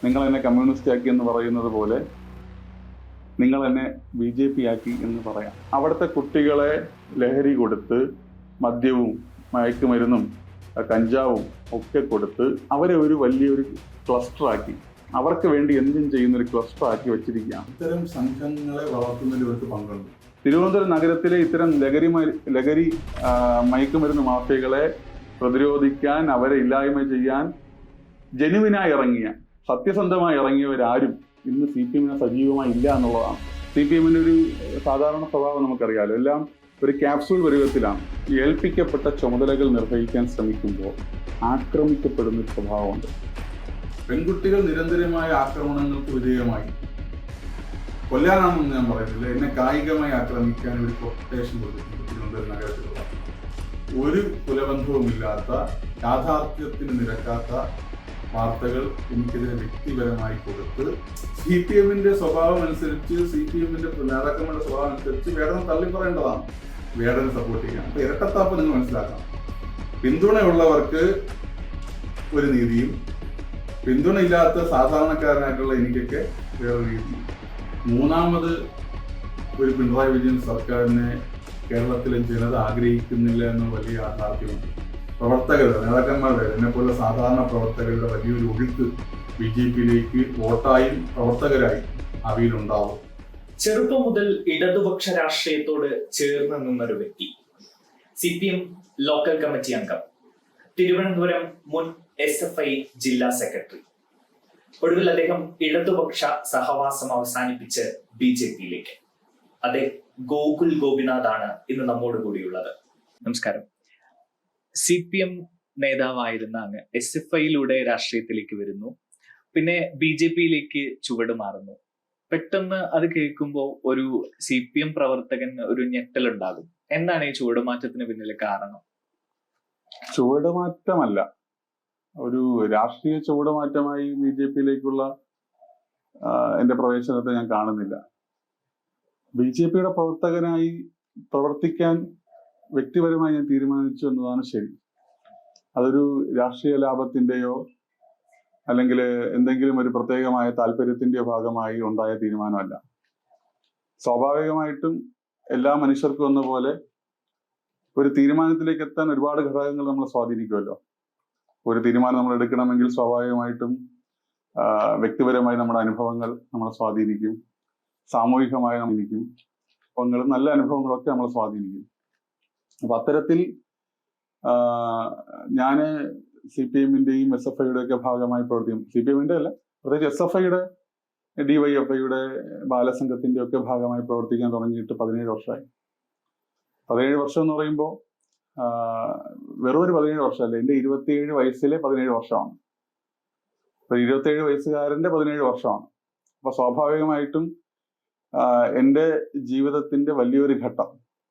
നിങ്ങൾ എന്നെ കമ്മ്യൂണിസ്റ്റ് ആക്കി എന്ന് പറയുന്നത് പോലെ നിങ്ങൾ എന്നെ BJP ആക്കി എന്ന് പറയാം. അവിടുത്തെ കുട്ടികളെ ലഹരി കൊടുത്ത് മദ്യവും മയക്കുമരുന്നും കഞ്ചാവും ഒക്കെ കൊടുത്ത് അവരെ ഒരു വലിയൊരു ക്ലസ്റ്റർ ആക്കി, അവർക്ക് വേണ്ടി എന്തും ചെയ്യുന്ന ഒരു ക്ലസ്റ്റർ ആക്കി വെച്ചിരിക്കുകയാണ്. ഇത്തരം സംഘങ്ങളെ വളർത്തുന്നതിൽ ഇവർക്ക് പങ്കുണ്ട്. തിരുവനന്തപുരം നഗരത്തിലെ ഇത്തരം ലഹരി മയക്കുമരുന്ന് മാഫിയകളെ പ്രതിരോധിക്കാൻ, അവരെ ഇല്ലായ്മ ചെയ്യാൻ ജനുവിനായി ഇറങ്ങിയ, സത്യസന്ധമായി ഇറങ്ങിയവരാരും ഇന്ന് CPM സജീവമായി ഇല്ല എന്നുള്ളതാണ്. CPM-ന്റെ ഒരു സാധാരണ സ്വഭാവം നമുക്കറിയാലോ, എല്ലാം ഒരു ക്യാപ്സൂൾ പരുവത്തിലാണ്. ഏൽപ്പിക്കപ്പെട്ട ചുമതലകൾ നിർവഹിക്കാൻ ശ്രമിക്കുമ്പോൾ ആക്രമിക്കപ്പെടുന്ന ഒരു സ്വഭാവമുണ്ട്. പെൺകുട്ടികൾ നിരന്തരമായ ആക്രമണങ്ങൾക്ക് വിധേയമായി, കൊല്ലാനാണെന്ന് ഞാൻ പറയുന്നില്ല, എന്നെ കായികമായി ആക്രമിക്കാൻ ഒരു കൊട്ടേഷൻ കൊടുത്തിട്ടുണ്ട് തിരുവനന്തപുരം നഗരത്തിലുള്ള. ഒരു കുലബന്ധവുമില്ലാത്ത, യാഥാർത്ഥ്യത്തിന് നിരക്കാത്ത വാർത്തകൾ എനിക്കെതിരെ വ്യക്തിപരമായി കൊടുത്ത് CPM-ന്റെ സ്വഭാവം അനുസരിച്ച്, CPM-ന്റെ നേതാക്കന്മാരുടെ സ്വഭാവം അനുസരിച്ച് വേടനെ തള്ളി പറയേണ്ടതാണ്, വേടനെ സപ്പോർട്ട് ചെയ്യാൻ. അപ്പൊ ഇരട്ടത്താപ്പ് നിങ്ങൾ മനസ്സിലാക്കണം. പിന്തുണയുള്ളവർക്ക് ഒരു നീതിയും പിന്തുണയില്ലാത്ത സാധാരണക്കാരനായിട്ടുള്ള എനിക്കൊക്കെ വേറെ രീതിയും. മൂന്നാമത് ഒരു പിണറായി വിജയൻ സർക്കാരിനെ കേരളത്തിലെ ജനത ആഗ്രഹിക്കുന്നില്ല എന്ന വലിയ യാഥാർത്ഥ്യമുണ്ട്. പ്രവർത്തകരുടെ, നേതാക്കന്മാരുടെ, എന്നെപ്പോലുള്ള സാധാരണ പ്രവർത്തകരുടെ വലിയൊരു ഒഴുക്ക് BJP-യിലേക്ക് വോട്ടായും പ്രവർത്തകരായി ഭാവിയിലുണ്ടാവും. ചെറുപ്പം മുതൽ ഇടതുപക്ഷ രാഷ്ട്രീയത്തോട് ചേർന്ന് നിന്നൊരു വ്യക്തി, CPM ലോക്കൽ കമ്മിറ്റി അംഗം, തിരുവനന്തപുരം മുൻ SFI ജില്ലാ സെക്രട്ടറി. ഒടുവിൽ അദ്ദേഹം ഇടതുപക്ഷ സഹവാസം അവസാനിപ്പിച്ച് BJP-യിലേക്ക്. അതെ, ഗോകുൽ ഗോപിനാഥാണ് ഇന്ന് നമ്മോട് കൂടിയുള്ളത്. നമസ്കാരം. CPM നേതാവായിരുന്ന അങ്ങ് SFI-യിലൂടെ രാഷ്ട്രീയത്തിലേക്ക് വരുന്നു, പിന്നെ BJP-യിലേക്ക് ചുവട് മാറുന്നു. പെട്ടെന്ന് അത് കേൾക്കുമ്പോൾ ഒരു CPM പ്രവർത്തകൻ ഒരു ഞെട്ടലുണ്ടാകും. എന്താണ് ഈ ചുവടുമാറ്റത്തിന് പിന്നിലെ കാരണം? ചുവടുമാറ്റമല്ല, ഒരു രാഷ്ട്രീയ ചുവടുമാറ്റമായി BJP-യിലേക്കുള്ള എന്റെ പ്രവേശനത്തെ ഞാൻ കാണുന്നില്ല. BJP-യുടെ പ്രവർത്തകനായി പ്രവർത്തിക്കാൻ വ്യക്തിപരമായി ഞാൻ തീരുമാനിച്ചു എന്നതാണ് ശരി. അതൊരു രാഷ്ട്രീയ ലാഭത്തിന്റെയോ അല്ലെങ്കിൽ എന്തെങ്കിലും ഒരു പ്രത്യേകമായ താല്പര്യത്തിന്റെയോ ഭാഗമായി ഉണ്ടായ തീരുമാനമല്ല. സ്വാഭാവികമായിട്ടും എല്ലാ മനുഷ്യർക്കും എന്ന പോലെ ഒരു തീരുമാനത്തിലേക്ക് എത്താൻ ഒരുപാട് ഘടകങ്ങൾ നമ്മളെ സ്വാധീനിക്കുമല്ലോ. ഒരു തീരുമാനം നമ്മൾ എടുക്കണമെങ്കിൽ സ്വാഭാവികമായിട്ടും വ്യക്തിപരമായി നമ്മുടെ അനുഭവങ്ങൾ നമ്മളെ സ്വാധീനിക്കും, സാമൂഹികമായി നമ്മളിരിക്കും, അനുഭവങ്ങളും നല്ല അനുഭവങ്ങളൊക്കെ നമ്മളെ സ്വാധീനിക്കും. അപ്പൊ അത്തരത്തിൽ ഞാന് CPM-ന്റെയും SFI-യുടെ ഒക്കെ ഭാഗമായി പ്രവർത്തിക്കും. CPM-ന്റെ അല്ല, പ്രത്യേകിച്ച് SFI-യുടെ, DYFI-യുടെ, ബാലസംഘത്തിന്റെ ഒക്കെ ഭാഗമായി പ്രവർത്തിക്കാൻ തുടങ്ങിയിട്ട് 17 വർഷമായി. 17 വർഷം എന്ന് പറയുമ്പോൾ വെറും ഒരു 17 വർഷമല്ല, എന്റെ 27 വയസ്സിലെ 17 വർഷമാണ്. അപ്പൊ 27 വയസ്സുകാരന്റെ 17 വർഷമാണ്. അപ്പൊ സ്വാഭാവികമായിട്ടും എൻ്റെ ജീവിതത്തിന്റെ വലിയൊരു ഘട്ടം,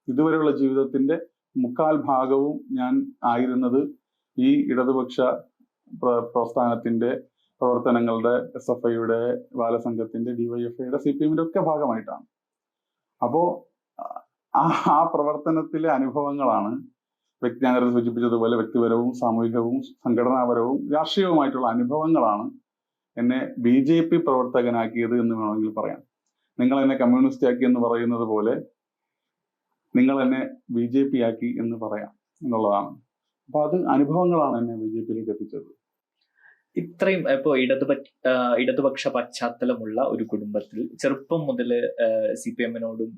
ഇതുവരെയുള്ള ജീവിതത്തിന്റെ മുക്കാൽ ഭാഗവും ഞാൻ ആയിരുന്നത് ഈ ഇടതുപക്ഷ പ്രസ്ഥാനത്തിന്റെ പ്രവർത്തനങ്ങളുടെ, SFI-യുടെ, ബാലസംഘത്തിന്റെ, DYFI-യുടെ, CPM-ന്റെ ഒക്കെ ഭാഗമായിട്ടാണ്. അപ്പോ ആ പ്രവർത്തനത്തിലെ അനുഭവങ്ങളാണ് ഞാൻ നേരത്തെ സൂചിപ്പിച്ചതുപോലെ വ്യക്തിപരവും സാമൂഹികവും സംഘടനാപരവും രാഷ്ട്രീയവുമായിട്ടുള്ള അനുഭവങ്ങളാണ് എന്നെ BJP പ്രവർത്തകനാക്കിയത് എന്ന് വേണമെങ്കിൽ പറയാം. നിങ്ങൾ എന്നെ കമ്മ്യൂണിസ്റ്റ് ആക്കി എന്ന് പറയുന്നത് പോലെ നിങ്ങൾ എന്നെ BJP ആക്കി എന്ന് പറയാം എന്നുള്ളതാണ്. അപ്പൊ അത് അനുഭവങ്ങളാണ് എന്നെ BJP-യിലേക്ക് എത്തിച്ചത്. ഇത്രയും ഇപ്പോ ഇടതുപക്ഷ പശ്ചാത്തലമുള്ള ഒരു കുടുംബത്തിൽ ചെറുപ്പം മുതൽ CPM-നോടും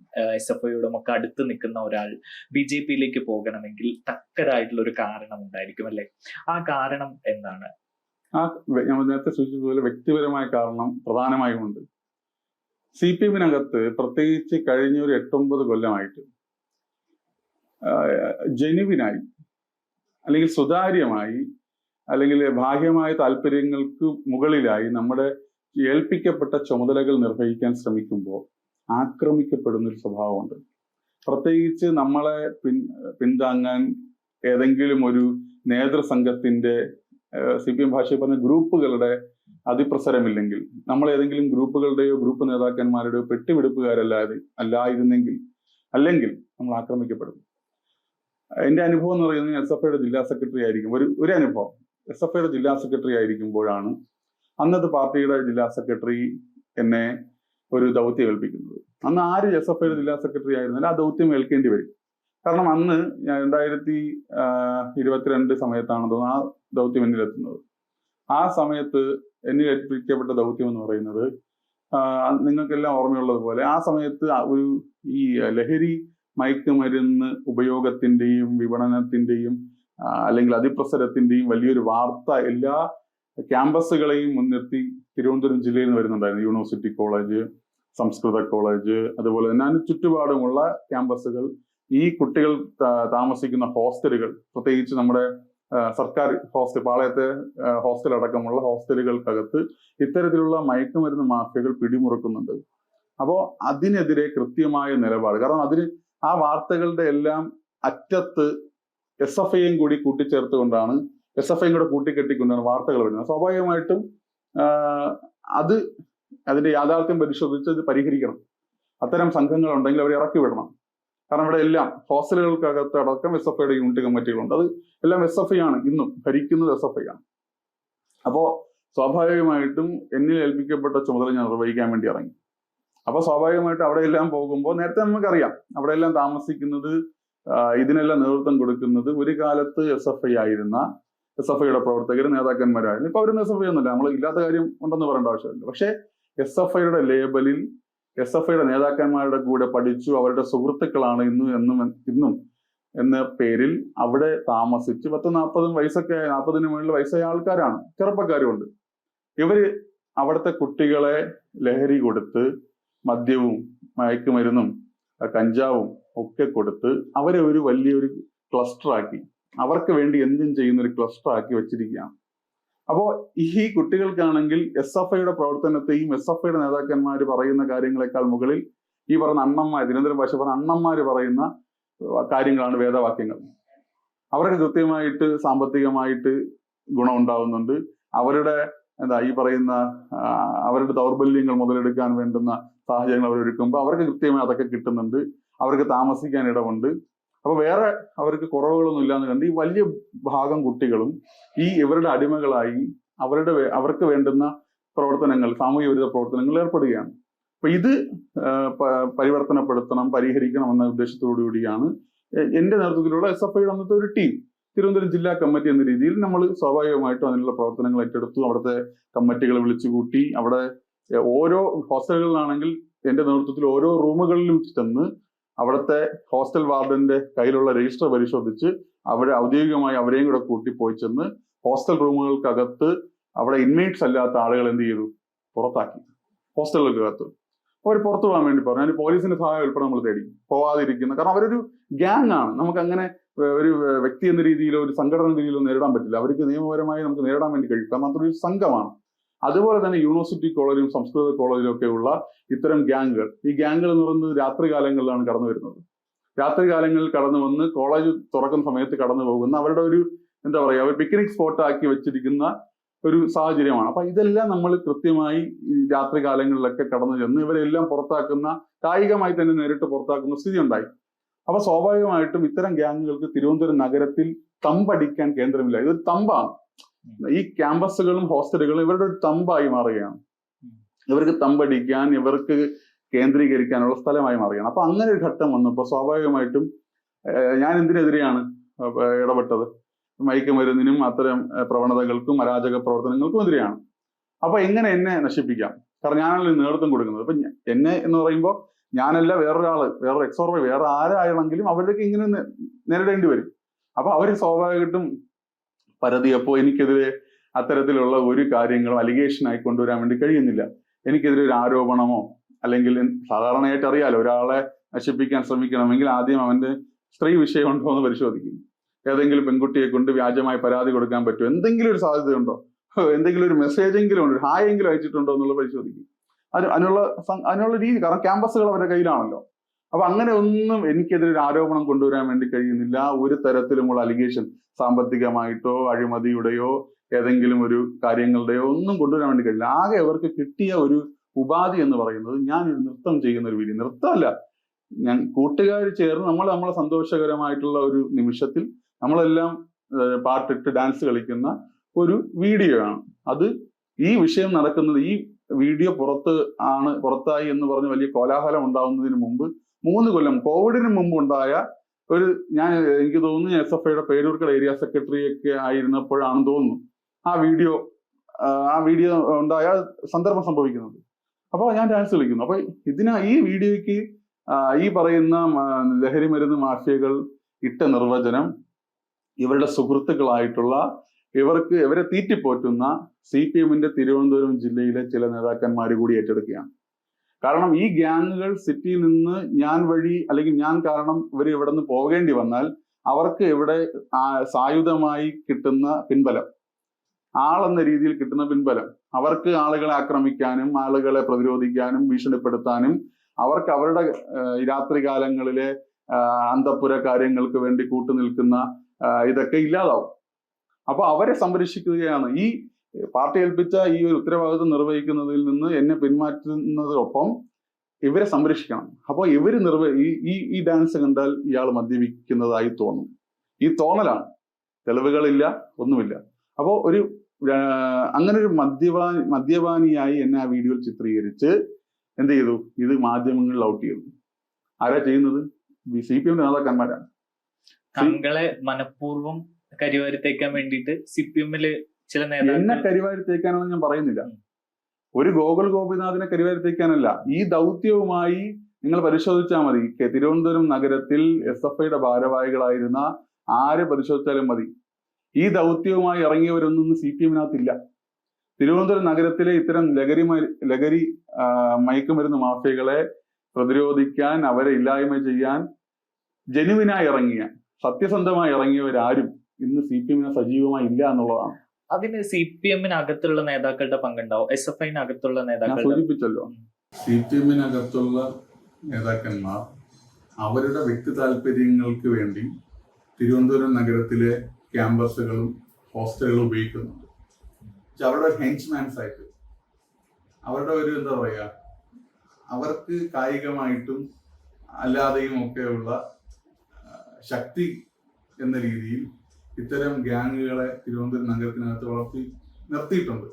SFI-യോടും ഒക്കെ അടുത്ത് നിൽക്കുന്ന ഒരാൾ BJP-യിലേക്ക് പോകണമെങ്കിൽ തക്കതായിട്ടുള്ള ഒരു കാരണം ഉണ്ടായിരിക്കും, അല്ലെ? ആ കാരണം എന്താണ്? ഞാൻ നേരത്തെ സൂചിപ്പിച്ചതുപോലെ വ്യക്തിപരമായ കാരണം പ്രധാനമായും ഉണ്ട്. CPM-നകത്ത് പ്രത്യേകിച്ച് കഴിഞ്ഞ ഒരു 8-9 കൊല്ലമായിട്ട് ജനുവിനായി അല്ലെങ്കിൽ സുതാര്യമായി അല്ലെങ്കിൽ ബാഹ്യമായ താല്പര്യങ്ങൾക്ക് മുകളിലായി നമ്മുടെ ഏൽപ്പിക്കപ്പെട്ട ചുമതലകൾ നിർവഹിക്കാൻ ശ്രമിക്കുമ്പോൾ ആക്രമിക്കപ്പെടുന്ന ഒരു സ്വഭാവമുണ്ട്. പ്രത്യേകിച്ച് നമ്മളെ പിന്താങ്ങാൻ ഏതെങ്കിലും ഒരു നേതൃസംഘത്തിന്റെ, CPM ഭാഷയിൽ പറഞ്ഞ ഗ്രൂപ്പുകളുടെ അതിപ്രസരമില്ലെങ്കിൽ, നമ്മൾ ഏതെങ്കിലും ഗ്രൂപ്പുകളുടെയോ ഗ്രൂപ്പ് നേതാക്കന്മാരുടെയോ അല്ലായിരുന്നെങ്കിൽ അല്ലെങ്കിൽ നമ്മൾ ആക്രമിക്കപ്പെടും. എന്റെ അനുഭവം എന്ന് പറയുന്നത് SFI-യുടെ ജില്ലാ സെക്രട്ടറി ആയിരിക്കും. ഒരു അനുഭവം, SFI-യുടെ ജില്ലാ സെക്രട്ടറി ആയിരിക്കുമ്പോഴാണ് അന്നത്തെ പാർട്ടിയുടെ ജില്ലാ സെക്രട്ടറി എന്നെ ഒരു ദൗത്യം ഏൽപ്പിക്കുന്നത്. അന്ന് ആര് SFIയുടെ ജില്ലാ സെക്രട്ടറി ആയിരുന്നാലും ആ ദൗത്യം ഏൽക്കേണ്ടി വരും. കാരണം അന്ന് ഞാൻ 2022 സമയത്താണ് തോന്നുന്നു ആ ദൗത്യം എന്നിലെത്തുന്നത്. ആ സമയത്ത് എന്നിൽ ഏൽപ്പിക്കപ്പെട്ട ദൗത്യം എന്ന് പറയുന്നത് നിങ്ങൾക്കെല്ലാം ഓർമ്മയുള്ളതുപോലെ ആ സമയത്ത് ഒരു ഈ ലഹരി മയക്കുമരുന്ന് ഉപയോഗത്തിന്റെയും വിപണനത്തിന്റെയും അല്ലെങ്കിൽ അതിപ്രസരത്തിന്റെയും വലിയൊരു വാർത്ത എല്ലാ ക്യാമ്പസുകളെയും മുൻനിർത്തി തിരുവനന്തപുരം ജില്ലയിൽ നിന്ന് വരുന്നുണ്ടായിരുന്നു. യൂണിവേഴ്സിറ്റി കോളേജ്, സംസ്കൃത കോളേജ്, അതുപോലെ തന്നെ അതിന് ചുറ്റുപാടുമുള്ള ക്യാമ്പസുകൾ, ഈ കുട്ടികൾ താമസിക്കുന്ന ഹോസ്റ്റലുകൾ, പ്രത്യേകിച്ച് നമ്മുടെ സർക്കാർ ഹോസ്റ്റൽ, പാളയത്തെ ഹോസ്റ്റൽ അടക്കമുള്ള ഹോസ്റ്റലുകൾക്കകത്ത് ഇത്തരത്തിലുള്ള മയക്കുമരുന്ന് മാഫിയകൾ പിടിമുറുക്കുന്നുണ്ട്. അപ്പോൾ അതിനെതിരെ കൃത്യമായ നിലപാട്, കാരണം അതിന് ആ വാർത്തകളുടെ എല്ലാം അറ്റത്ത് SFIയും കൂടി കൂട്ടിച്ചേർത്തുകൊണ്ടാണ്, SFIയും കൂടെ കൂട്ടിക്കെട്ടിക്കൊണ്ടാണ് വാർത്തകൾ വരുന്നത്. സ്വാഭാവികമായിട്ടും അതിന്റെ യാഥാർത്ഥ്യം പരിശോധിച്ച് ഇത് പരിഹരിക്കണം. അത്തരം സംഘങ്ങൾ ഉണ്ടെങ്കിൽ അവരെ ഇറക്കി വിടണം. കാരണം ഇവിടെ എല്ലാം ഹോസ്റ്റലുകൾക്കകത്ത് അടക്കം SFIയുടെ യൂണിറ്റ് കമ്മിറ്റികളുണ്ട്. അത് എല്ലാം SFI ആണ്, ഇന്നും ഭരിക്കുന്നത് SFI ആണ്. അപ്പോ സ്വാഭാവികമായിട്ടും എന്നിൽ ഏൽപ്പിക്കപ്പെട്ട ചുമതല ഞാൻ നിർവഹിക്കാൻ വേണ്ടി ഇറങ്ങി. അപ്പൊ സ്വാഭാവികമായിട്ടും അവിടെയെല്ലാം പോകുമ്പോൾ നേരത്തെ നമുക്കറിയാം അവിടെയെല്ലാം താമസിക്കുന്നത്, ഇതിനെല്ലാം നേതൃത്വം കൊടുക്കുന്നത് ഒരു കാലത്ത് SFI ആയിരുന്ന SFIയുടെ പ്രവർത്തകർ, നേതാക്കന്മാരായിരുന്നു. ഇപ്പൊ അവരൊന്നും SFI ഒന്നുമില്ല, നമ്മൾ ഇല്ലാത്ത കാര്യം ഉണ്ടെന്ന് പറയേണ്ട ആവശ്യമില്ല. പക്ഷെ SFIയുടെ ലേബലിൽ SFIയുടെ നേതാക്കന്മാരുടെ കൂടെ പഠിച്ചു, അവരുടെ സുഹൃത്തുക്കളാണ് ഇന്നും എന്ന പേരിൽ അവിടെ താമസിച്ച് 10-40 വയസ്സൊക്കെ, 40-ന് മുകളിൽ വയസ്സായ ആൾക്കാരാണ്, ചെറുപ്പക്കാരുമുണ്ട്. ഇവര് അവിടുത്തെ കുട്ടികളെ ലഹരി കൊടുത്ത് മദ്യവും മയക്കുമരുന്നും കഞ്ചാവും ഒക്കെ കൊടുത്ത് അവരെ ഒരു വലിയൊരു ക്ലസ്റ്റർ ആക്കി, അവർക്ക് വേണ്ടി എന്തും ചെയ്യുന്ന ഒരു ക്ലസ്റ്റർ ആക്കി വെച്ചിരിക്കുകയാണ്. അപ്പോ ഈ കുട്ടികൾക്കാണെങ്കിൽ SFIയുടെ പ്രവർത്തനത്തെയും SFIയുടെ നേതാക്കന്മാർ പറയുന്ന കാര്യങ്ങളെക്കാൾ മുകളിൽ ഈ പറഞ്ഞ അണ്ണന്മാർ, തിരുവനന്തപുരം ഭാഷ പറഞ്ഞ അണ്ണന്മാർ പറയുന്ന കാര്യങ്ങളാണ് വേദവാക്യങ്ങൾ. അവർക്ക് കൃത്യമായിട്ട് സാമ്പത്തികമായിട്ട് ഗുണം ഉണ്ടാവുന്നുണ്ട്. അവരുടെ ഈ പറയുന്ന അവരുടെ ദൗർബല്യങ്ങൾ മുതലെടുക്കാൻ വേണ്ടുന്ന സാഹചര്യങ്ങൾ അവരൊരുക്കുമ്പോൾ അവർക്ക് കൃത്യമായി അതൊക്കെ കിട്ടുന്നുണ്ട്. അവർക്ക് താമസിക്കാൻ ഇടമുണ്ട്. അപ്പൊ വേറെ അവർക്ക് കുറവുകളൊന്നും ഇല്ലാന്ന് കണ്ട് ഈ വലിയ ഭാഗം കുട്ടികളും ഇവരുടെ അടിമകളായി അവർക്ക് വേണ്ടുന്ന പ്രവർത്തനങ്ങൾ, സാമൂഹ്യ വിരുദ്ധ പ്രവർത്തനങ്ങൾ ഏർപ്പെടുകയാണ്. അപ്പൊ ഇത് പരിവർത്തനപ്പെടുത്തണം, പരിഹരിക്കണം എന്ന ഉദ്ദേശത്തോടു കൂടിയാണ് എന്റെ നേതൃത്വത്തിലുള്ള SFIയുടെ അന്നത്തെ ഒരു ടീം, തിരുവനന്തപുരം ജില്ലാ കമ്മിറ്റി എന്ന രീതിയിൽ നമ്മൾ സ്വാഭാവികമായിട്ടും അതിനുള്ള പ്രവർത്തനങ്ങൾ ഏറ്റെടുത്തു. അവിടുത്തെ കമ്മിറ്റികളെ വിളിച്ചുകൂട്ടി. അവിടെ ഓരോ ഹോസ്റ്റലുകളിലാണെങ്കിൽ എന്റെ നേതൃത്വത്തിൽ ഓരോ റൂമുകളിലും ചെന്ന് അവിടുത്തെ ഹോസ്റ്റൽ വാർഡന്റെ കയ്യിലുള്ള രജിസ്റ്റർ പരിശോധിച്ച് അവിടെ ഔദ്യോഗികമായി അവരെയും കൂടെ കൂട്ടി പോയി ചെന്ന് ഹോസ്റ്റൽ റൂമുകൾക്കകത്ത് അവിടെ ഇൻമേറ്റ്സ് അല്ലാത്ത ആളുകൾ എന്ത് ചെയ്തു, പുറത്താക്കി. ഹോസ്റ്റലുകൾക്കകത്ത് അവർ പുറത്തു പോകാൻ വേണ്ടി പറഞ്ഞു. അതിന് പോലീസിന്റെ സഹായം ഉൾപ്പെടെ നമ്മൾ തേടി, പോവാതിരിക്കുന്ന, കാരണം അവരൊരു ഗ്യാങ് ആണ്. നമുക്ക് അങ്ങനെ ഒരു വ്യക്തി എന്ന രീതിയിലോ ഒരു സംഘടന എന്ന രീതിയിലോ നേരിടാൻ പറ്റില്ല. അവർക്ക് നിയമപരമായി നമുക്ക് നേരിടാൻ വേണ്ടി കഴിയും, കാരണം അതൊരു സംഘമാണ്. അതുപോലെ തന്നെ യൂണിവേഴ്സിറ്റി കോളേജിലും സംസ്കൃത കോളേജിലും ഒക്കെയുള്ള ഇത്തരം ഗ്യാങ്ങുകൾ, ഈ ഗ്യാങ്ങുകൾ എന്ന് പറയുന്നത് രാത്രികാലങ്ങളിലാണ് കടന്നു വരുന്നത്. രാത്രികാലങ്ങളിൽ കടന്നു വന്ന് കോളേജ് തുറക്കുന്ന സമയത്ത് കടന്നു പോകുന്ന അവരുടെ ഒരു ഒരു പിക്നിക് സ്പോട്ട് ആക്കി വെച്ചിരിക്കുന്ന ഒരു സാഹചര്യമാണ്. അപ്പൊ ഇതെല്ലാം നമ്മൾ കൃത്യമായി രാത്രികാലങ്ങളിലൊക്കെ കടന്നു ചെന്ന് ഇവരെല്ലാം പുറത്താക്കുന്ന, കായികമായി തന്നെ നേരിട്ട് പുറത്താക്കുന്ന സ്ഥിതി ഉണ്ടായി. അപ്പൊ സ്വാഭാവികമായിട്ടും ഇത്തരം ഗ്യാങ്ങുകൾക്ക് തിരുവനന്തപുരം നഗരത്തിൽ തമ്പടിക്കാൻ കേന്ദ്രമില്ല. ഇതൊരു തമ്പാണ്. ഈ ക്യാമ്പസുകളും ഹോസ്റ്റലുകളും ഇവരുടെ ഒരു തമ്പായി മാറുകയാണ്. ഇവർക്ക് തമ്പടിക്കാൻ, ഇവർക്ക് കേന്ദ്രീകരിക്കാനുള്ള സ്ഥലമായി മാറുകയാണ്. അപ്പൊ അങ്ങനെ ഒരു ഘട്ടം വന്നപ്പോൾ സ്വാഭാവികമായിട്ടും ഞാൻ എന്തിനെതിരെയാണ് ഇടപെട്ടത്? മയക്കുമരുന്നിനും അത്തരം പ്രവണതകൾക്കും അരാജക പ്രവർത്തനങ്ങൾക്കും എതിരെയാണ്. അപ്പൊ എങ്ങനെ എന്നെ നശിപ്പിക്കാം? കാരണം ഞാനല്ലോ നേതൃത്വം കൊടുക്കുന്നത്. അപ്പൊ എന്നെ എന്ന് പറയുമ്പോൾ ഞാനല്ല, വേറൊരു എക്സോർവൈ, വേറെ ആരാണെങ്കിലും അവരുടെയൊക്കെ ഇങ്ങനെ നേരിടേണ്ടി വരും. അപ്പൊ അവർ സ്വാഭാവികമായിട്ടും പരതിയപ്പോൾ എനിക്കെതിരെ അത്തരത്തിലുള്ള ഒരു കാര്യങ്ങളും അലിഗേഷനായി കൊണ്ടുവരാൻ വേണ്ടി കഴിയുന്നില്ല. എനിക്കെതിരെ ഒരു ആരോപണമോ, അല്ലെങ്കിൽ സാധാരണയായിട്ട് അറിയാലോ, ഒരാളെ നശിപ്പിക്കാൻ ശ്രമിക്കണമെങ്കിൽ ആദ്യം അവന്റെ സ്ത്രീ വിഷയം ഉണ്ടോ എന്ന് പരിശോധിക്കും. ഏതെങ്കിലും പെൺകുട്ടിയെ കൊണ്ട് വ്യാജമായി പരാതി കൊടുക്കാൻ പറ്റുമോ, എന്തെങ്കിലും ഒരു സാധ്യതയുണ്ടോ, എന്തെങ്കിലും ഒരു മെസ്സേജെങ്കിലും ഉണ്ട്, ഹായ് എങ്കിലും അയച്ചിട്ടുണ്ടോ എന്നുള്ളത് പരിശോധിക്കും. അതിനുള്ള രീതി, കാരണം ക്യാമ്പസുകൾ അവരുടെ കയ്യിലാണല്ലോ. അപ്പൊ അങ്ങനെ ഒന്നും എനിക്കെതിരെ ഒരു ആരോപണം കൊണ്ടുവരാൻ വേണ്ടി കഴിയുന്നില്ല. ഒരു തരത്തിലുമുള്ള അലിഗേഷൻ, സാമ്പത്തികമായിട്ടോ അഴിമതിയുടെയോ ഏതെങ്കിലും ഒരു കാര്യങ്ങളുടെയോ ഒന്നും കൊണ്ടുവരാൻ വേണ്ടി കഴിയില്ല. ആകെ അവർക്ക് കിട്ടിയ ഒരു ഉപാധി എന്ന് പറയുന്നത് ഞാനൊരു നൃത്തം ചെയ്യുന്ന ഒരു വീഡിയോ, നൃത്തമല്ല, ഞാൻ കൂട്ടുകാർ ചേർന്ന് നമ്മളെ സന്തോഷകരമായിട്ടുള്ള ഒരു നിമിഷത്തിൽ നമ്മളെല്ലാം പാട്ടിട്ട് ഡാൻസ് കളിക്കുന്ന ഒരു വീഡിയോ ആണ്. അത് ഈ വിഷയം നടക്കുന്നത്, ഈ വീഡിയോ പുറത്തായി എന്ന് പറഞ്ഞ് വലിയ കോലാഹലം ഉണ്ടാവുന്നതിന് മുമ്പ് 3 കൊല്ലം കോവിഡിന് മുമ്പ് ഉണ്ടായ എനിക്ക് തോന്നുന്നു SFIയുടെ പേരൂർക്കട ഏരിയ സെക്രട്ടറി ഒക്കെ ആയിരുന്നപ്പോഴാണെന്ന് തോന്നുന്നു ആ വീഡിയോ ഉണ്ടായ സന്ദർഭം സംഭവിക്കുന്നത്. അപ്പോൾ ഞാൻ ഡാൻസ് കളിക്കുന്നു. അപ്പൊ ഈ വീഡിയോയ്ക്ക് ഈ പറയുന്ന ലഹരി മരുന്ന് മാഫിയകൾ ഇട്ട നിർവചനം ഇവരുടെ സുഹൃത്തുക്കളായിട്ടുള്ള ഇവരെ തീറ്റിപ്പോറ്റുന്ന CPMന്റെ തിരുവനന്തപുരം ജില്ലയിലെ ചില നേതാക്കന്മാർ കൂടി ഏറ്റെടുക്കുകയാണ്. കാരണം ഈ ഗ്യാങ്ങുകൾ സിറ്റിയിൽ നിന്ന് ഞാൻ വഴി അല്ലെങ്കിൽ ഞാൻ കാരണം ഇവർ ഇവിടെ നിന്ന് പോകേണ്ടി വന്നാൽ അവർക്ക് ഇവിടെ സായുധമായി കിട്ടുന്ന പിൻബലം, ആളെന്ന രീതിയിൽ കിട്ടുന്ന പിൻബലം, അവർക്ക് ആളുകളെ ആക്രമിക്കാനും ആളുകളെ പ്രതിരോധിക്കാനും ഭീഷണിപ്പെടുത്താനും അവർക്ക് അവരുടെ രാത്രികാലങ്ങളിലെ അന്തഃപുര കാര്യങ്ങൾക്ക് വേണ്ടി കൂട്ടുനിൽക്കുന്ന ഇതൊക്കെ ഇല്ലാതാവും. അപ്പൊ അവരെ സംരക്ഷിക്കുകയാണ് ഈ പാർട്ടി ഏൽപ്പിച്ച ഈ ഒരു ഉത്തരവാദിത്വം നിർവഹിക്കുന്നതിൽ നിന്ന് എന്നെ പിന്മാറ്റുന്നതിനൊപ്പം ഇവരെ സംരക്ഷിക്കണം. അപ്പോൾ ഇവര് ഈ ഡാൻസ് കണ്ടാൽ ഇയാൾ മദ്യപിക്കുന്നതായി തോന്നും. ഈ തോന്നലാണ്, തെളിവുകളില്ല, ഒന്നുമില്ല. അപ്പോൾ അങ്ങനെ ഒരു മദ്യപാനിയായി എന്നെ ആ വീഡിയോയിൽ ചിത്രീകരിച്ച് എന്ത് ചെയ്തു? ഇത് മാധ്യമങ്ങളിൽ ഔട്ട് ചെയ്തു. ആരാ ചെയ്യുന്നത്? CPM നേതാക്കന്മാരാണ്. താങ്കളെ മനഃപൂർവ്വം കരിവാരിത്തേക്കാൻ വേണ്ടിയിട്ട് CPMല് ചില എന്നെ കരിവാരിത്തേക്കാനാണെന്ന് ഞാൻ പറയുന്നില്ല. ഒരു ഗോകുൽ ഗോപിനാഥിനെ കരിവാരിത്തേക്കാനല്ല. ഈ ദൗത്യവുമായി നിങ്ങൾ പരിശോധിച്ചാൽ മതി. തിരുവനന്തപുരം നഗരത്തിൽ SFIയുടെ ഭാരവാഹികളായിരുന്ന ആരെ പരിശോധിച്ചാലും മതി. ഈ ദൗത്യവുമായി ഇറങ്ങിയവരൊന്നും CPMനകത്തില്ല. തിരുവനന്തപുരം നഗരത്തിലെ ഇത്തരം ലഹരി മയക്കുമരുന്ന് മാഫിയകളെ പ്രതിരോധിക്കാൻ, അവരെ ഇല്ലായ്മ ചെയ്യാൻ ജനുവിനായി ഇറങ്ങിയ, സത്യസന്ധമായി ഇറങ്ങിയവരാരും ഇന്ന് CPMന് സജീവമായി ഇല്ല എന്നുള്ളതാണ്. അതിന് CPMനകത്തുള്ള നേതാക്കളുടെ പങ്കുണ്ടാവും, SFIനകത്തുള്ള നേതാക്കൾ സൂചിപ്പിച്ചല്ലോ. CPMനകത്തുള്ള നേതാക്കന്മാർ അവരുടെ വ്യക്തി താല്പര്യങ്ങൾക്ക് വേണ്ടി തിരുവനന്തപുരം നഗരത്തിലെ ക്യാമ്പസുകളും ഹോസ്റ്റലുകളും ഉപയോഗിക്കുന്നുണ്ട്. അവരുടെ ഹെഞ്ച്മാൻസ് ആയിട്ട്, അവരുടെ എന്താ പറയുക, അവർക്ക് കായികമായിട്ടും അല്ലാതെയും ഒക്കെയുള്ള ശക്തി എന്ന രീതിയിൽ ഇത്തരം ഗ്യാങ്ങുകളെ തിരുവനന്തപുരം നഗരത്തിനകത്ത് വളർത്തി നിർത്തിയിട്ടുണ്ട്.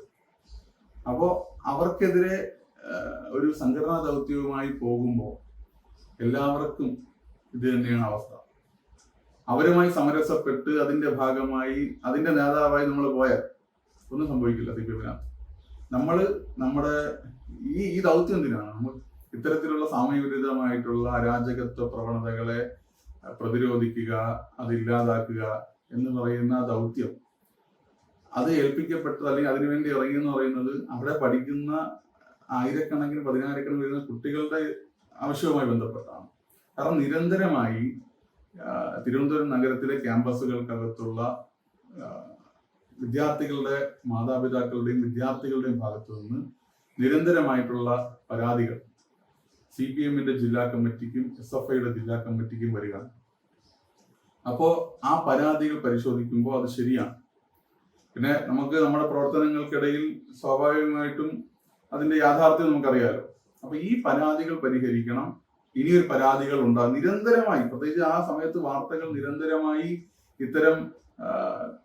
അപ്പോൾ അവർക്കെതിരെ ഒരു സംഘടനാ ദൗത്യവുമായി പോകുമ്പോൾ എല്ലാവർക്കും ഇത് തന്നെയാണ് അവസ്ഥ. അവരുമായി സമരസപ്പെട്ട് അതിന്റെ ഭാഗമായി അതിന്റെ നേതാവായി നമ്മൾ പോയാൽ ഒന്നും സംഭവിക്കില്ല. CPMനകത്ത് നമ്മുടെ ഈ ദൗത്യം എന്തിനാണ്? നമ്മൾ ഇത്തരത്തിലുള്ള സാമൂഹ്യവിരുദ്ധമായിട്ടുള്ള അരാജകത്വ പ്രവണതകളെ പ്രതിരോധിക്കുക, അതില്ലാതാക്കുക എന്ന് പറയുന്ന ദൗത്യം, അത് ഏൽപ്പിക്കപ്പെട്ടത് അല്ലെങ്കിൽ അതിനുവേണ്ടി ഇറങ്ങി എന്ന് പറയുന്നത് അവിടെ പഠിക്കുന്ന ആയിരക്കണക്കിന് 10,000-കണക്കിന് വരുന്ന കുട്ടികളുടെ ആവശ്യവുമായി ബന്ധപ്പെട്ടാണ്. കാരണം നിരന്തരമായി തിരുവനന്തപുരം നഗരത്തിലെ ക്യാമ്പസുകൾക്കകത്തുള്ള വിദ്യാർത്ഥികളുടെ മാതാപിതാക്കളുടെയും വിദ്യാർത്ഥികളുടെയും ഭാഗത്തു നിന്ന് നിരന്തരമായിട്ടുള്ള പരാതികൾ CPMന്റെ ജില്ലാ കമ്മിറ്റിക്കും SFIയുടെ ജില്ലാ കമ്മിറ്റിക്കും വരികയാണ്. അപ്പോൾ ആ പരാതികൾ പരിശോധിക്കുമ്പോൾ അത് ശരിയാണ്. പിന്നെ നമുക്ക് നമ്മുടെ പ്രവർത്തനങ്ങൾക്കിടയിൽ സ്വാഭാവികമായിട്ടും അതിന്റെ യാഥാർത്ഥ്യം നമുക്കറിയാലോ. അപ്പൊ ഈ പരാതികൾ പരിഹരിക്കണം. ഇനിയൊരു പരാതികൾ ഉണ്ടാകും നിരന്തരമായി. പ്രത്യേകിച്ച് ആ സമയത്ത് വാർത്തകൾ നിരന്തരമായി ഇത്തരം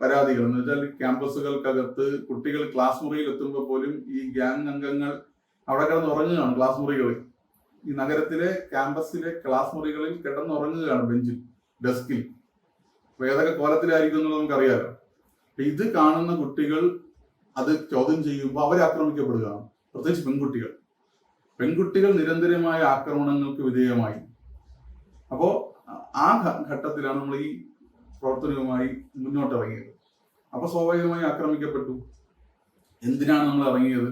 പരാതികൾ എന്ന് വെച്ചാൽ ക്യാമ്പസുകൾക്കകത്ത് കുട്ടികൾ ക്ലാസ് മുറിയിൽ എത്തുമ്പോൾ പോലും ഈ ഗ്യാങ് അംഗങ്ങൾ അവിടെ കിടന്നുറങ്ങുകയാണ്. ക്ലാസ് മുറികളിൽ, ഈ നഗരത്തിലെ ക്യാമ്പസിലെ ക്ലാസ് മുറികളിൽ കിടന്നുറങ്ങുകയാണ്, ബെഞ്ചിൽ, ഡെസ്കിൽ. അപ്പൊ ഏതൊക്കെ കോലത്തിലായിരിക്കും എന്നുള്ളത് നമുക്കറിയാലോ. ഇത് കാണുന്ന കുട്ടികൾ അത് ചോദ്യം ചെയ്യുമ്പോൾ അവരെ ആക്രമിക്കപ്പെടുകയാണ്. പ്രത്യേകിച്ച് പെൺകുട്ടികൾ നിരന്തരമായ ആക്രമണങ്ങൾക്ക് വിധേയമായി. അപ്പോ ആ ഘട്ടത്തിലാണ് നമ്മൾ ഈ പ്രവർത്തനവുമായി മുന്നോട്ടിറങ്ങിയത്. അപ്പൊ സ്വാഭാവികമായി ആക്രമിക്കപ്പെട്ടു. എന്തിനാണ് നമ്മൾ ഇറങ്ങിയത്?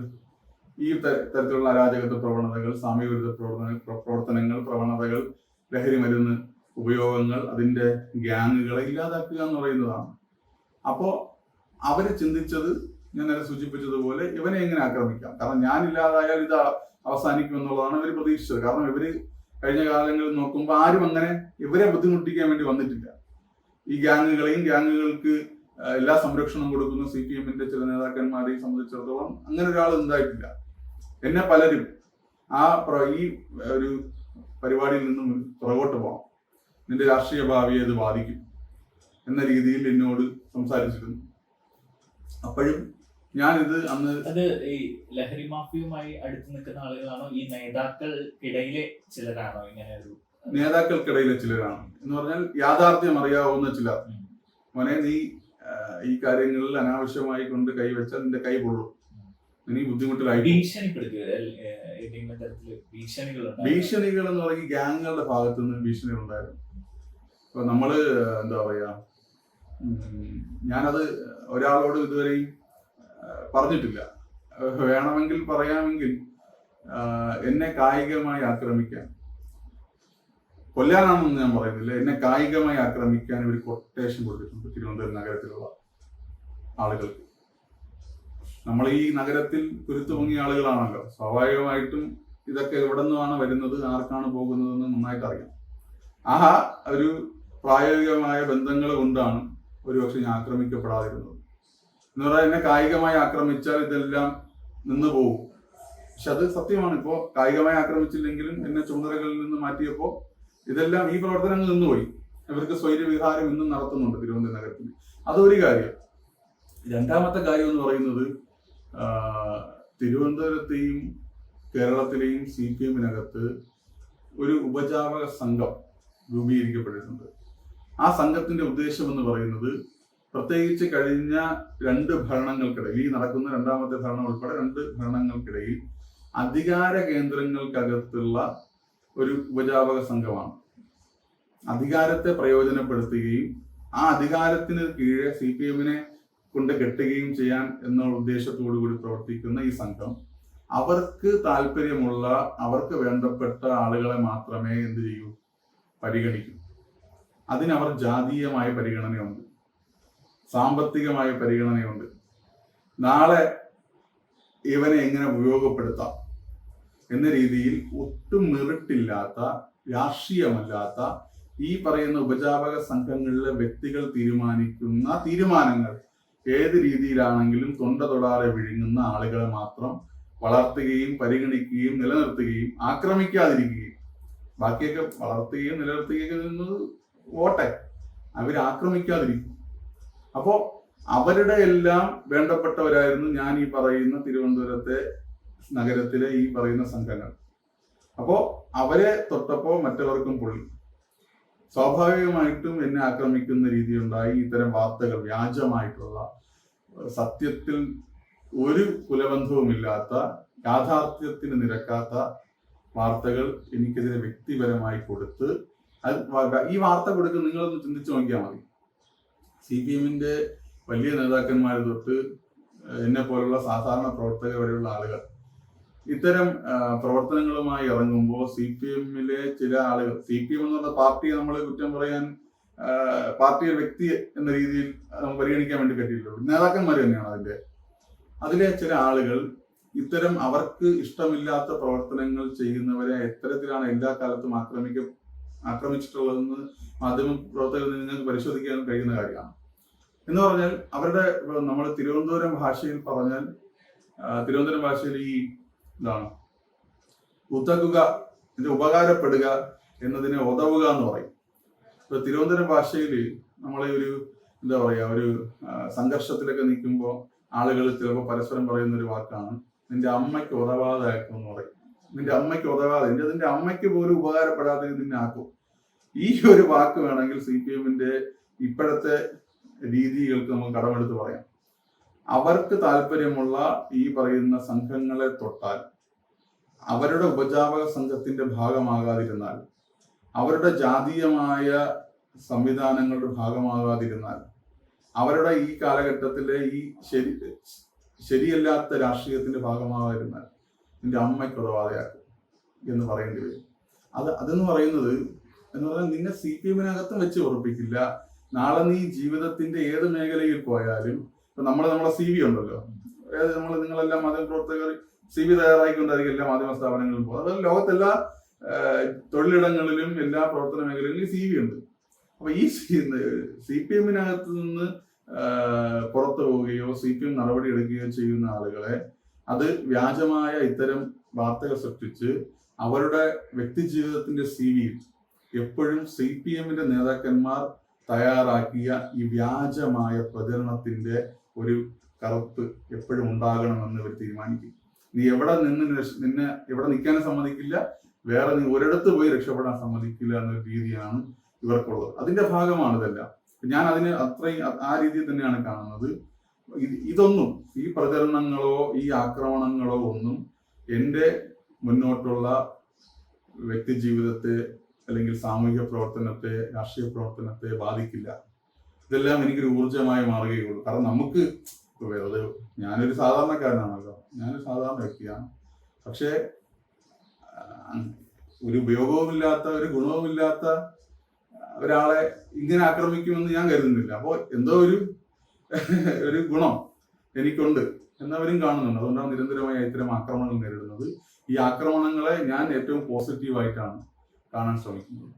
ഈ തരത്തിലുള്ള അരാജകത്വ പ്രവണതകൾ, സാമൂഹ്യവിരുദ്ധ പ്രവണതകൾ, ലഹരി മരുന്ന് ഉപയോഗങ്ങൾ, അതിന്റെ ഗ്യാങ്ങുകളെ ഇല്ലാതാക്കുക എന്ന് പറയുന്നതാണ്. അപ്പോ അവര് ചിന്തിച്ചത് ഞാൻ നേരെ സൂചിപ്പിച്ചതുപോലെ ഇവനെ എങ്ങനെ ആക്രമിക്കാം, കാരണം ഞാൻ ഇല്ലാതായാൽ ഇത് അവസാനിക്കും എന്നുള്ളതാണ് ഇവർ പ്രതീക്ഷിച്ചത്. കാരണം ഇവര് കഴിഞ്ഞ കാലങ്ങളിൽ നോക്കുമ്പോൾ ആരും അങ്ങനെ ഇവരെ ബുദ്ധിമുട്ടിക്കാൻ വേണ്ടി വന്നിട്ടില്ല. ഈ ഗ്യാങ്ങുകൾക്ക് എല്ലാ സംരക്ഷണവും കൊടുക്കുന്ന CPMന്റെ ചില നേതാക്കന്മാരെ സംബന്ധിച്ചിടത്തോളം അങ്ങനെ ഒരാൾ ഉണ്ടായിട്ടില്ല. എന്നെ പലരും ഈ ഒരു പരിപാടിയിൽ നിന്നും പുറകോട്ട് പോകാം, നിന്റെ രാഷ്ട്രീയ ഭാവിയെ അത് ബാധിക്കും എന്ന രീതിയിൽ എന്നോട് സംസാരിച്ചിരുന്നു. അപ്പോഴും ഞാനിത് അന്ന് അത് ഈ ലഹരി മാഫിയുമായി അടുത്ത് നിൽക്കുന്ന ആളുകളാണോ, ഈ നേതാക്കൾക്കിടയിലെ ചിലരാണോ ഇങ്ങനെ ഒരു? നേതാക്കൾക്കിടയിലെ ചിലരാണ് എന്ന് പറഞ്ഞാൽ യാഥാർത്ഥ്യം അറിയാവുന്ന ചിലർ. മോനെ, നീ ഈ കാര്യങ്ങളിൽ അനാവശ്യമായി കൊണ്ട് കൈവച്ചാൽ നിന്റെ കൈ പൊള്ളും, നീ ബുദ്ധിമുട്ടിലായി. ഭീഷണികൾ എന്ന് പറഞ്ഞ ഗ്യാങ്ങുകളുടെ ഭാഗത്തു നിന്ന് ഭീഷണികൾ ഉണ്ടായിരുന്നു. അപ്പൊ നമ്മള് എന്താ പറയാ, ഞാനത് ഒരാളോട് ഇതുവരെയും പറഞ്ഞിട്ടില്ല. വേണമെങ്കിൽ പറയാമെങ്കിൽ എന്നെ കായികമായി ആക്രമിക്കാൻ, കൊല്ലാനാണെന്ന് ഞാൻ പറയുന്നില്ല, എന്നെ കായികമായി ആക്രമിക്കാൻ ഒരു കൊട്ടേഷൻ കൊടുത്തിട്ടുണ്ട് തിരുവനന്തപുരം നഗരത്തിലുള്ള ആളുകൾക്ക്. നമ്മൾ ഈ നഗരത്തിൽ കുരുത്തു പൊങ്ങിയ ആളുകളാണല്ലോ, സ്വാഭാവികമായിട്ടും ഇതൊക്കെ എവിടെ നിന്നാണ് വരുന്നത്, ആർക്കാണ് പോകുന്നതെന്ന് നന്നായിട്ട് അറിയാം. ആ ഒരു പ്രായോഗികമായ ബന്ധങ്ങൾ കൊണ്ടാണ് ഒരുപക്ഷെ ഞാൻ ആക്രമിക്കപ്പെടാതിരുന്നത്. എന്ന് പറഞ്ഞാൽ എന്നെ കായികമായി ആക്രമിച്ചാൽ ഇതെല്ലാം നിന്ന് പോകും. പക്ഷെ അത് സത്യമാണ്. ഇപ്പോ കായികമായി ആക്രമിച്ചില്ലെങ്കിലും എന്നെ ചുമതലകളിൽ നിന്ന് മാറ്റിയപ്പോൾ ഇതെല്ലാം, ഈ പ്രവർത്തനങ്ങൾ നിന്നുപോയി. ഇവർക്ക് സ്വൈര്യവിഹാരം ഇന്നും നടത്തുന്നുണ്ട് തിരുവനന്തപുരം നഗരത്തിൽ. അതൊരു കാര്യം. രണ്ടാമത്തെ കാര്യം എന്ന് പറയുന്നത്, തിരുവനന്തപുരത്തെയും കേരളത്തിലെയും CPM-നകത്ത് ഒരു ഉപജാപക സംഘം രൂപീകരിക്കപ്പെട്ടിട്ടുണ്ട്. ആ സംഘത്തിന്റെ ഉദ്ദേശം എന്ന് പറയുന്നത്, പ്രത്യേകിച്ച് കഴിഞ്ഞ 2 ഭരണങ്ങൾക്കിടയിൽ, ഈ നടക്കുന്ന രണ്ടാമത്തെ ഭരണം ഉൾപ്പെടെ 2 ഭരണങ്ങൾക്കിടയിൽ അധികാര കേന്ദ്രങ്ങൾക്കകത്തുള്ള ഒരു ഉപജാപക സംഘമാണ്. അധികാരത്തെ പ്രയോജനപ്പെടുത്തുകയും ആ അധികാരത്തിന് കീഴെ CPM-നെ കൊണ്ട് കെട്ടുകയും ചെയ്യാൻ എന്നുള്ള ഉദ്ദേശത്തോടു കൂടി പ്രവർത്തിക്കുന്ന ഈ സംഘം, അവർക്ക് താല്പര്യമുള്ള, അവർക്ക് വേണ്ടപ്പെട്ട ആളുകളെ മാത്രമേ എന്ത് ചെയ്യൂ, പരിഗണിക്കൂ. അതിനവർ ജാതീയമായ പരിഗണനയുണ്ട്, സാമ്പത്തികമായ പരിഗണനയുണ്ട്. നാളെ ഇവനെ എങ്ങനെ ഉപയോഗപ്പെടുത്താം എന്ന രീതിയിൽ ഒട്ടും മെറിട്ടില്ലാത്ത, രാഷ്ട്രീയമല്ലാത്ത ഈ പറയുന്ന ഉപജാപക സംഘങ്ങളിലെ വ്യക്തികൾ തീരുമാനിക്കുന്ന തീരുമാനങ്ങൾ ഏത് രീതിയിലാണെങ്കിലും തൊണ്ട തൊടാതെ വിഴുങ്ങുന്ന ആളുകളെ മാത്രം വളർത്തുകയും പരിഗണിക്കുകയും നിലനിർത്തുകയും ആക്രമിക്കാതിരിക്കുകയും, ബാക്കിയൊക്കെ വളർത്തുകയും നിലനിർത്തുകയൊക്കെ നിന്നത് ഓട്ടെ, അവരാക്രമിക്കാതിരിക്കും. അപ്പോ അവരുടെ എല്ലാം വേണ്ടപ്പെട്ടവരായിരുന്നു ഞാൻ ഈ പറയുന്ന തിരുവനന്തപുരത്തെ നഗരത്തിലെ ഈ പറയുന്ന സംഘങ്ങൾ. അപ്പോ അവരെ തൊട്ടപ്പോ മറ്റവർക്കും പൊള്ളി. സ്വാഭാവികമായിട്ടും എന്നെ ആക്രമിക്കുന്ന രീതിയുണ്ടായി. ഇത്തരം വാർത്തകൾ, വ്യാജമായിട്ടുള്ള, സത്യത്തിൽ ഒരു കുലബന്ധവുമില്ലാത്ത, യാഥാർത്ഥ്യത്തിന് നിരക്കാത്ത വാർത്തകൾ എനിക്കെതിരെ വ്യക്തിപരമായി കൊടുത്ത്, ഈ വാർത്ത കൊടുക്കുന്ന നിങ്ങളൊന്ന് ചിന്തിച്ചു നോക്കിയാൽ മതി. CPM-ന്റെ വലിയ നേതാക്കന്മാർ തൊട്ട് എന്നെ പോലുള്ള സാധാരണ പ്രവർത്തകർ വരെയുള്ള ആളുകൾ ഇത്തരം പ്രവർത്തനങ്ങളുമായി ഇറങ്ങുമ്പോൾ CPM-ലെ ചില ആളുകൾ, CPM എന്നുള്ള പാർട്ടിയെ നമ്മൾ കുറ്റം പറയാൻ, പാർട്ടിയെ വ്യക്തി എന്ന രീതിയിൽ നമുക്ക് പരിഗണിക്കാൻ വേണ്ടി പറ്റിയിട്ടുള്ളൂ, നേതാക്കന്മാർ തന്നെയാണ് അതിലെ ചില ആളുകൾ ഇത്തരം അവർക്ക് ഇഷ്ടമില്ലാത്ത പ്രവർത്തനങ്ങൾ ചെയ്യുന്നവരെ എത്തരത്തിലാണ് എല്ലാ കാലത്തും ആക്രമിച്ചിട്ടുള്ളതെന്ന് മാധ്യമ പ്രവർത്തകർ നിങ്ങൾക്ക് പരിശോധിക്കാൻ കഴിയുന്ന കാര്യമാണ്. എന്ന് പറഞ്ഞാൽ അവരുടെ, നമ്മൾ തിരുവനന്തപുരം ഭാഷയിൽ പറഞ്ഞാൽ, തിരുവനന്തപുരം ഭാഷയിൽ ഈ എന്താണ്, ഉതകുക, ഉപകാരപ്പെടുക എന്നതിനെ ഉതവുക എന്ന് പറയും. ഇപ്പൊ തിരുവനന്തപുരം ഭാഷയിൽ നമ്മളെ ഒരു എന്താ പറയാ, ഒരു സംഘർഷത്തിലൊക്കെ നിൽക്കുമ്പോൾ ആളുകൾ ചിലപ്പോൾ പരസ്പരം പറയുന്ന ഒരു വാക്കാണ്, നിന്റെ അമ്മയ്ക്ക് ഉതവാതാക്കും എന്ന് പറയും. നിന്റെ അമ്മയ്ക്ക് ഉതവാതെ, നിന്റെ അമ്മയ്ക്ക് പോലും ഉപകാരപ്പെടാതെ നിന്നെ ആക്കും. ഈ ഒരു വാക്ക് വേണമെങ്കിൽ CPM-ന്റെ ഇപ്പോഴത്തെ രീതികൾക്ക് നമുക്ക് കടമെടുത്ത് പറയാം. അവർക്ക് താല്പര്യമുള്ള ഈ പറയുന്ന സംഘങ്ങളെ തൊട്ടാൽ, അവരുടെ ഉപജാപക സംഘത്തിന്റെ ഭാഗമാകാതിരുന്നാൽ, അവരുടെ ജാതീയമായ സംവിധാനങ്ങളുടെ ഭാഗമാകാതിരുന്നാൽ, അവരുടെ ഈ കാലഘട്ടത്തിലെ ഈ ശരിയല്ലാത്ത രാഷ്ട്രീയത്തിന്റെ ഭാഗമാകാതിരുന്നാൽ നിന്റെ അമ്മയ്ക്ക് ഉതവാതെയാക്കും എന്ന് പറയേണ്ടി വരും. അതെന്ന് പറയുന്നത് എന്ന് പറഞ്ഞാൽ നിന്നെ CPM-നകത്തും വെച്ച് ഉറപ്പിക്കില്ല. നാളെ നീ ജീവിതത്തിന്റെ ഏത് മേഖലയിൽ പോയാലും, ഇപ്പൊ നമ്മുടെ CV ഉണ്ടല്ലോ, നിങ്ങളെല്ലാം മാധ്യമപ്രവർത്തകർ CV തയ്യാറായിക്കൊണ്ടായിരിക്കും എല്ലാ മാധ്യമ സ്ഥാപനങ്ങളിലും പോകും. അതുപോലെ ലോകത്തെല്ലാ തൊഴിലിടങ്ങളിലും എല്ലാ പ്രവർത്തന മേഖലകളിലും ഈ CV ഉണ്ട്. അപ്പൊ ഈ CPM-നകത്ത് നിന്ന് പുറത്തു പോവുകയോ CPM നടപടി എടുക്കുകയോ ചെയ്യുന്ന ആളുകളെ, അത് വ്യാജമായ ഇത്തരം വാർത്തകൾ സൃഷ്ടിച്ച് അവരുടെ വ്യക്തി ജീവിതത്തിന്റെ CV-യിൽ എപ്പോഴും CPM-ന്റെ നേതാക്കന്മാർ തയ്യാറാക്കിയ ഈ വ്യാജമായ പ്രചരണത്തിന്റെ ഒരു കറുപ്പ് എപ്പോഴും ഉണ്ടാകണമെന്ന് ഇവർ തീരുമാനിക്കും. നീ എവിടെ നിന്നെ എവിടെ നിൽക്കാനും സമ്മതിക്കില്ല, വേറെ നീ ഒരിടത്ത് പോയി രക്ഷപ്പെടാൻ സമ്മതിക്കില്ല എന്നൊരു രീതിയാണ് ഇവർക്കുള്ളത്. അതിന്റെ ഭാഗമാണ് ഇതെല്ലാം. ഞാൻ അതിന് അത്രയും ആ രീതിയിൽ തന്നെയാണ് കാണുന്നത്. ഇതൊന്നും, ഈ പ്രചരണങ്ങളോ ഈ ആക്രമണങ്ങളോ ഒന്നും എൻ്റെ മുന്നോട്ടുള്ള വ്യക്തി ജീവിതത്തെ അല്ലെങ്കിൽ സാമൂഹിക പ്രവർത്തനത്തെ, രാഷ്ട്രീയ പ്രവർത്തനത്തെ ബാധിക്കില്ല. ഇതെല്ലാം എനിക്കൊരു ഊർജ്ജമായി മാറുകയുള്ളൂ. കാരണം നമുക്ക് അത്, ഞാനൊരു സാധാരണക്കാരനാണല്ലോ, ഞാനൊരു സാധാരണ വ്യക്തിയാണ്. പക്ഷേ ഒരു ഉപയോഗവുമില്ലാത്ത, ഒരു ഗുണവുമില്ലാത്ത ഒരാളെ ഇങ്ങനെ ആക്രമിക്കുമെന്ന് ഞാൻ കരുതുന്നില്ല. അപ്പോൾ എന്തോ ഒരു ഗുണം എനിക്കുണ്ട് എന്നവരും കാണുന്നുണ്ട്. അതുകൊണ്ടാണ് നിരന്തരമായി ഇത്തരം ആക്രമണങ്ങൾ നേരിടുന്നത്. ഈ ആക്രമണങ്ങളെ ഞാൻ ഏറ്റവും പോസിറ്റീവായിട്ടാണ് കാണാൻ ശ്രമിക്കുന്നത്.